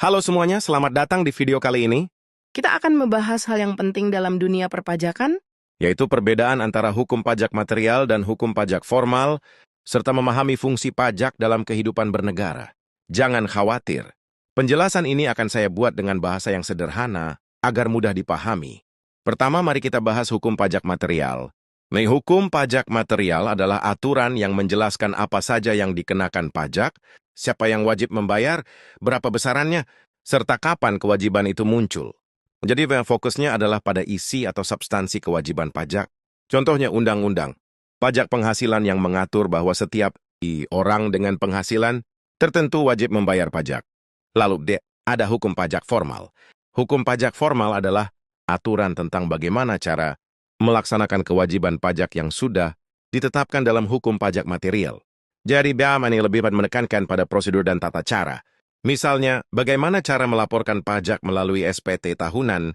Halo semuanya, selamat datang di video kali ini, Kita akan membahas hal yang penting dalam dunia perpajakan. yaitu perbedaan antara hukum pajak material dan hukum pajak formal, serta memahami fungsi pajak dalam kehidupan bernegara. Jangan khawatir, penjelasan ini akan saya buat dengan bahasa yang sederhana agar mudah dipahami. Pertama, mari kita bahas hukum pajak material. Hukum pajak material adalah aturan yang menjelaskan apa saja yang dikenakan pajak, siapa yang wajib membayar, berapa besarannya, serta kapan kewajiban itu muncul. Jadi fokusnya adalah pada isi atau substansi kewajiban pajak. Contohnya undang-undang. Pajak penghasilan yang mengatur bahwa setiap orang dengan penghasilan tertentu wajib membayar pajak. Lalu ada hukum pajak formal. Hukum pajak formal adalah aturan tentang bagaimana cara melaksanakan kewajiban pajak yang sudah ditetapkan dalam hukum pajak material. Jadi BAM ini lebih menekankan pada prosedur dan tata cara. Misalnya, bagaimana cara melaporkan pajak melalui SPT tahunan,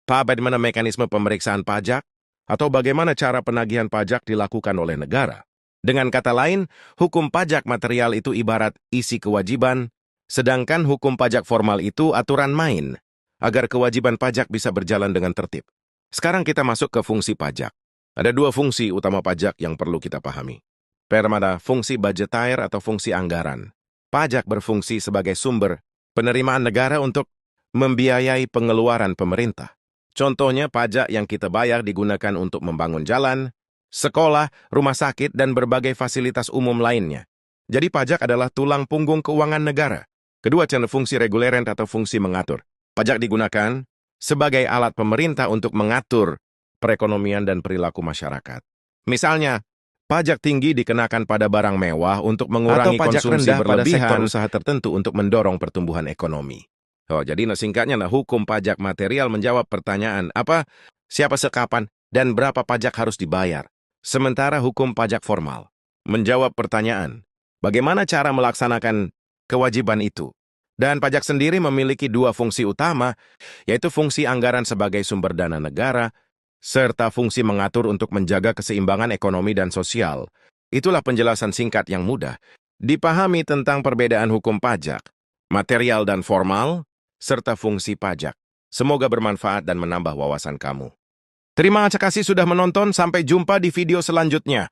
bagaimana mekanisme pemeriksaan pajak, atau bagaimana cara penagihan pajak dilakukan oleh negara. Dengan kata lain, hukum pajak material itu ibarat isi kewajiban, sedangkan hukum pajak formal itu aturan main, agar kewajiban pajak bisa berjalan dengan tertib. Sekarang kita masuk ke fungsi pajak. Ada dua fungsi utama pajak yang perlu kita pahami. Pertama, fungsi budgetair atau fungsi anggaran. Pajak berfungsi sebagai sumber penerimaan negara untuk membiayai pengeluaran pemerintah. Contohnya, pajak yang kita bayar digunakan untuk membangun jalan, sekolah, rumah sakit, dan berbagai fasilitas umum lainnya. Jadi pajak adalah tulang punggung keuangan negara. Kedua, fungsi reguler atau fungsi mengatur. Pajak digunakan sebagai alat pemerintah untuk mengatur perekonomian dan perilaku masyarakat. Misalnya, pajak tinggi dikenakan pada barang mewah untuk mengurangi konsumsi berlebihan pada sektor usaha tertentu untuk mendorong pertumbuhan ekonomi. Jadi singkatnya, hukum pajak material menjawab pertanyaan siapa sekapan, dan berapa pajak harus dibayar. Sementara hukum pajak formal menjawab pertanyaan, bagaimana cara melaksanakan kewajiban itu. Dan pajak sendiri memiliki dua fungsi utama, yaitu fungsi anggaran sebagai sumber dana negara, serta fungsi mengatur untuk menjaga keseimbangan ekonomi dan sosial. Itulah penjelasan singkat yang mudah dipahami tentang perbedaan hukum pajak, material dan formal, serta fungsi pajak. Semoga bermanfaat dan menambah wawasan kamu. Terima kasih sudah menonton, sampai jumpa di video selanjutnya.